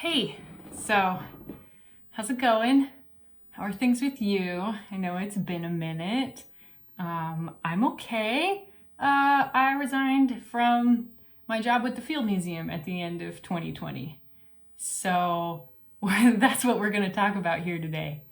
Hey, so how's it going? How are things with you? I know it's been a minute. I'm okay. I resigned from my job with the Field Museum at the end of 2020. So that's what we're going to talk about here today.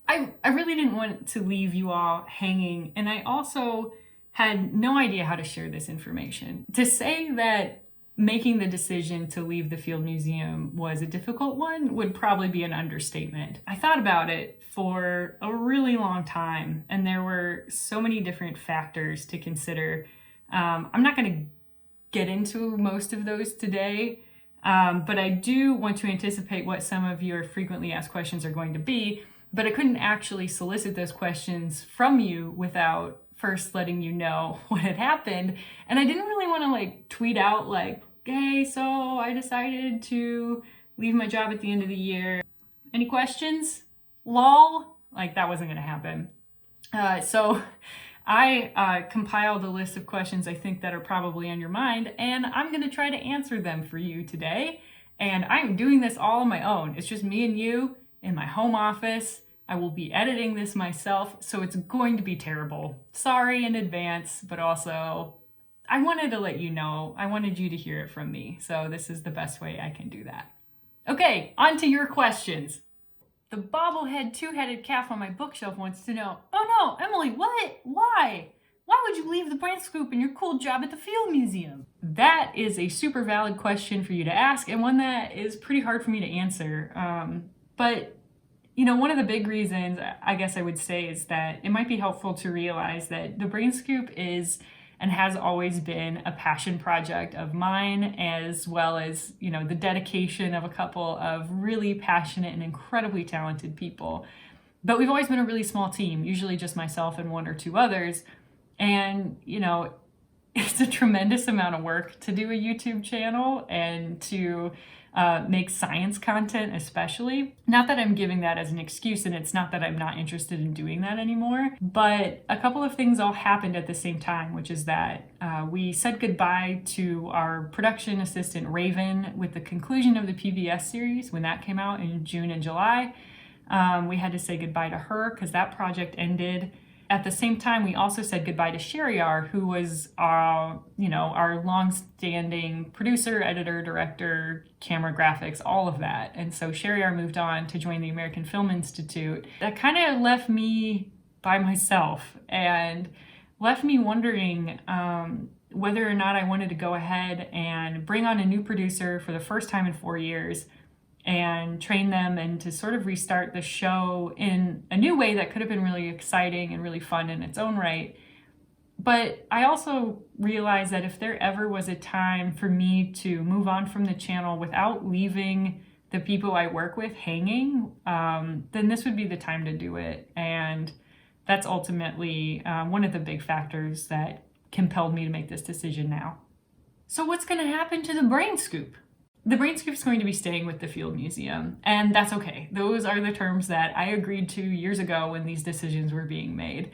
I really didn't want to leave you all hanging, and I also had no idea how to share this information. To say that making the decision to leave the Field Museum was a difficult one would probably be an understatement. I thought about it for a really long time, and there were so many different factors to consider. I'm not going to get into most of those today, but I do want to anticipate what some of your frequently asked questions are going to be, but I couldn't actually solicit those questions from you without first letting you know what had happened. And I didn't really want to tweet out hey, so I decided to leave my job at the end of the year. Any questions? Lol. That wasn't going to happen. So I compiled a list of questions I think that are probably on your mind, and I'm going to try to answer them for you today. And I'm doing this all on my own. It's just me and you in my home office. I will be editing this myself, so it's going to be terrible. Sorry in advance, but also I wanted to let you know. I wanted you to hear it from me, so this is the best way I can do that. Okay, on to your questions. The bobblehead two-headed calf on my bookshelf wants to know, oh no, Emily, what? Why? Why would you leave the Brand Scoop and your cool job at the Field Museum? That is a super valid question for you to ask, and one that is pretty hard for me to answer. But one of the big reasons I guess I would say is that it might be helpful to realize that the Brain Scoop is and has always been a passion project of mine, as well as, the dedication of a couple of really passionate and incredibly talented people. But we've always been a really small team, usually just myself and one or two others. And, it's a tremendous amount of work to do a YouTube channel and to make science content especially. Not that I'm giving that as an excuse, and it's not that I'm not interested in doing that anymore, but a couple of things all happened at the same time, which is that we said goodbye to our production assistant Raven with the conclusion of the PBS series when that came out in June and July. We had to say goodbye to her because that project ended. At the same time, we also said goodbye to Sheriar, who was our long-standing producer, editor, director, camera graphics, all of that. And so Sheriar moved on to join the American Film Institute. That kind of left me by myself and left me wondering whether or not I wanted to go ahead and bring on a new producer for the first time in 4 years and train them and to sort of restart the show in a new way that could have been really exciting and really fun in its own right. But I also realized that if there ever was a time for me to move on from the channel without leaving the people I work with hanging, then this would be the time to do it. And that's ultimately one of the big factors that compelled me to make this decision now. So what's going to happen to the Brain Scoop? The Brain Scoop is going to be staying with the Field Museum, and that's okay. Those are the terms that I agreed to years ago when these decisions were being made.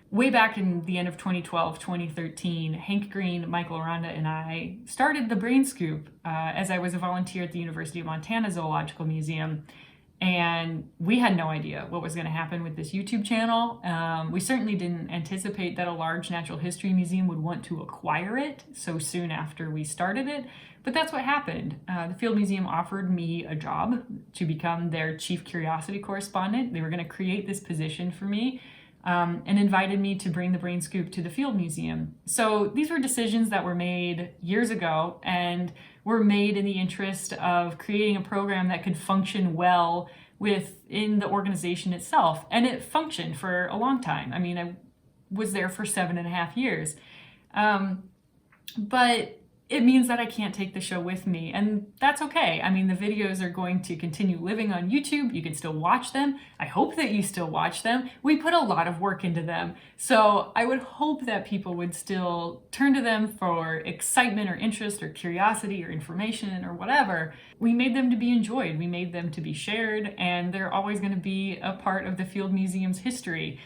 Way back in the end of 2012, 2013, Hank Green, Michael Aranda, and I started the Brain Scoop as I was a volunteer at the University of Montana Zoological Museum, and we had no idea what was going to happen with this YouTube channel. We certainly didn't anticipate that a large natural history museum would want to acquire it so soon after we started it. But that's what happened. The Field Museum offered me a job to become their chief curiosity correspondent. They were going to create this position for me and invited me to bring the Brain Scoop to the Field Museum. So these were decisions that were made years ago and were made in the interest of creating a program that could function well within the organization itself. And it functioned for a long time. I mean, I was there for 7.5 years. But it means that I can't take the show with me, and that's okay. I mean, the videos are going to continue living on YouTube. You can still watch them. I hope that you still watch them. We put a lot of work into them, so I would hope that people would still turn to them for excitement or interest or curiosity or information or whatever. We made them to be enjoyed. We made them to be shared, and they're always going to be a part of the Field Museum's history.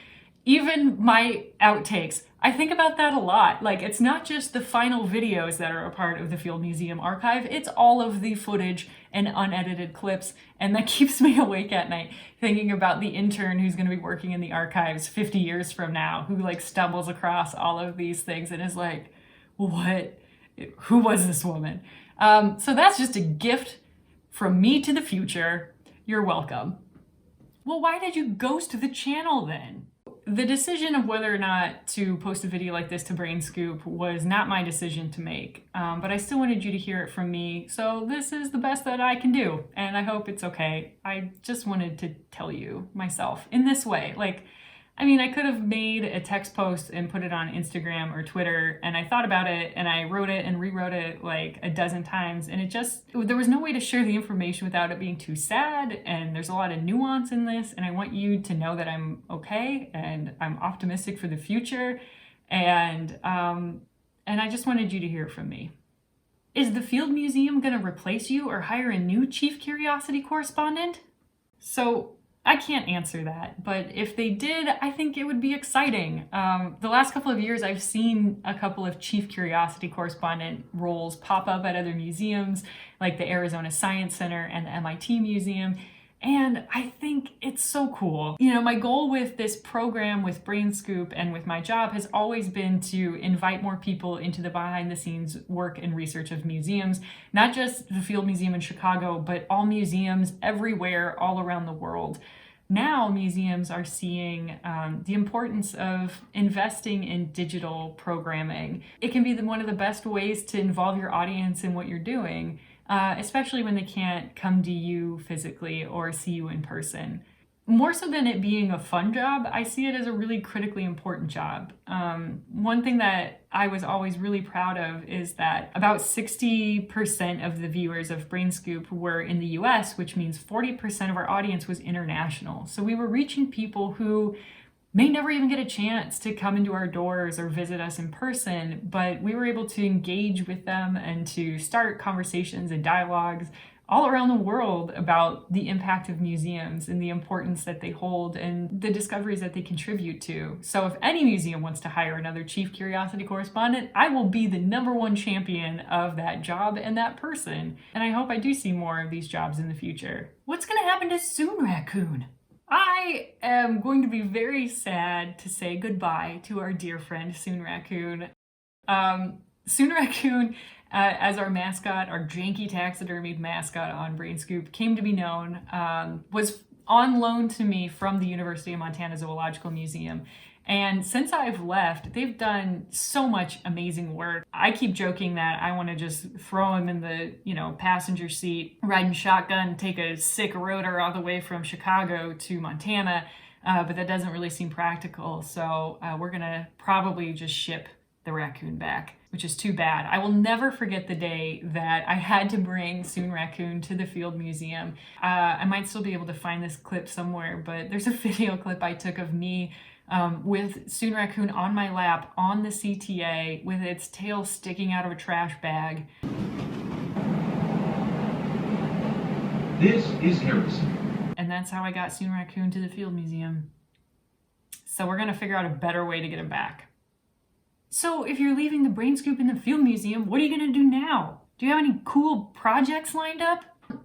Even my outtakes, I think about that a lot. Like, it's not just the final videos that are a part of the Field Museum archive, it's all of the footage and unedited clips. And that keeps me awake at night thinking about the intern who's going to be working in the archives 50 years from now, who like stumbles across all of these things and is like, what? Who was this woman? So that's just a gift from me to the future. You're welcome. Well, why did you ghost the channel then? The decision of whether or not to post a video like this to Brain Scoop was not my decision to make, but I still wanted you to hear it from me, so this is the best that I can do, and I hope it's okay. I just wanted to tell you myself in this way. Like, I mean, I could have made a text post and put it on Instagram or Twitter, and I thought about it, and I wrote it and rewrote it like a dozen times, and there was no way to share the information without it being too sad, and there's a lot of nuance in this, and I want you to know that I'm okay, and I'm optimistic for the future, and I just wanted you to hear from me. Is the Field Museum going to replace you or hire a new Chief Curiosity correspondent? So, I can't answer that, but if they did, I think it would be exciting. The last couple of years, I've seen a couple of Chief Curiosity correspondent roles pop up at other museums, like the Arizona Science Center and the MIT Museum, and I think it's so cool. You know, my goal with this program, with Brain Scoop, and with my job has always been to invite more people into the behind-the-scenes work and research of museums, not just the Field Museum in Chicago, but all museums everywhere, all around the world. Now museums are seeing the importance of investing in digital programming. It can be one of the best ways to involve your audience in what you're doing, especially when they can't come to you physically or see you in person. More so than it being a fun job, I see it as a really critically important job. One thing that I was always really proud of is that about 60% of the viewers of Brain Scoop were in the US, which means 40% of our audience was international. So we were reaching people who may never even get a chance to come into our doors or visit us in person, but we were able to engage with them and to start conversations and dialogues all around the world about the impact of museums and the importance that they hold and the discoveries that they contribute to. So if any museum wants to hire another Chief Curiosity correspondent, I will be the #1 champion of that job and that person. And I hope I do see more of these jobs in the future. What's going to happen to Soon Raccoon? I am going to be very sad to say goodbye to our dear friend Soon Raccoon. Soon Raccoon, as our mascot, our janky taxidermied mascot on Brain Scoop, came to be known, was on loan to me from the University of Montana Zoological Museum. And since I've left, they've done so much amazing work. I keep joking that I want to just throw him in the, passenger seat, riding shotgun, take a sick rotor all the way from Chicago to Montana, but that doesn't really seem practical. So we're going to probably just ship the raccoon back, which is too bad. I will never forget the day that I had to bring Soon Raccoon to the Field Museum. I might still be able to find this clip somewhere, but there's a video clip I took of me with Soon Raccoon on my lap on the CTA with its tail sticking out of a trash bag. This is Harrison. And that's how I got Soon Raccoon to the Field Museum. So we're gonna figure out a better way to get him back. So if you're leaving the Brain Scoop in the Field Museum, what are you gonna do now? Do you have any cool projects lined up?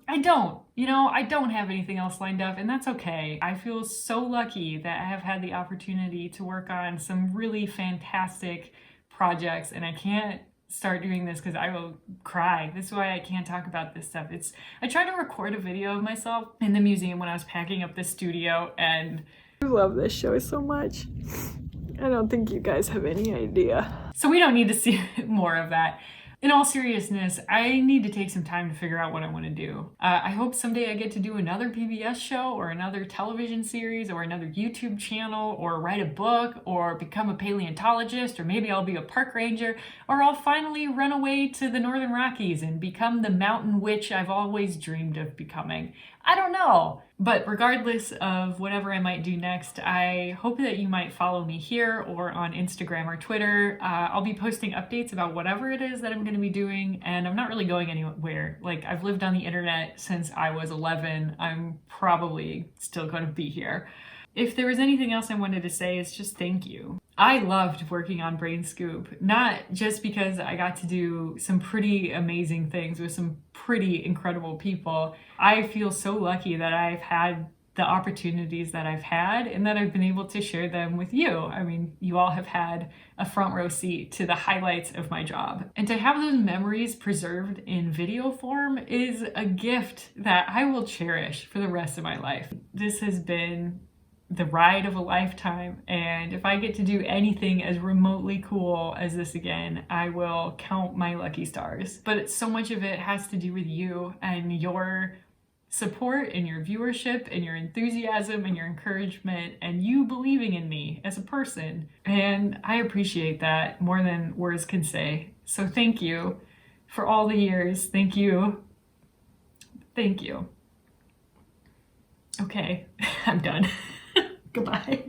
I don't. I don't have anything else lined up, and that's okay. I feel so lucky that I have had the opportunity to work on some really fantastic projects, and I can't start doing this because I will cry. This is why I can't talk about this stuff. I tried to record a video of myself in the museum when I was packing up the studio, and I love this show so much. I don't think you guys have any idea. So we don't need to see more of that. In all seriousness, I need to take some time to figure out what I want to do. I hope someday I get to do another PBS show or another television series or another YouTube channel or write a book or become a paleontologist, or maybe I'll be a park ranger, or I'll finally run away to the Northern Rockies and become the mountain witch I've always dreamed of becoming. I don't know. But regardless of whatever I might do next, I hope that you might follow me here or on Instagram or Twitter. I'll be posting updates about whatever it is that I'm going to be doing, and I'm not really going anywhere. Like, I've lived on the internet since I was 11. I'm probably still going to be here. If there was anything else I wanted to say, it's just thank you. I loved working on Brain Scoop, not just because I got to do some pretty amazing things with some pretty incredible people. I feel so lucky that I've had the opportunities that I've had and that I've been able to share them with you. I mean, you all have had a front row seat to the highlights of my job. And to have those memories preserved in video form is a gift that I will cherish for the rest of my life. This has been the ride of a lifetime, and if I get to do anything as remotely cool as this again, I will count my lucky stars. But so much of it has to do with you and your support and your viewership and your enthusiasm and your encouragement and you believing in me as a person. And I appreciate that more than words can say. So thank you for all the years. Thank you. Thank you. Okay, I'm done. Goodbye.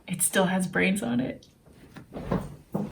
It still has brains on it.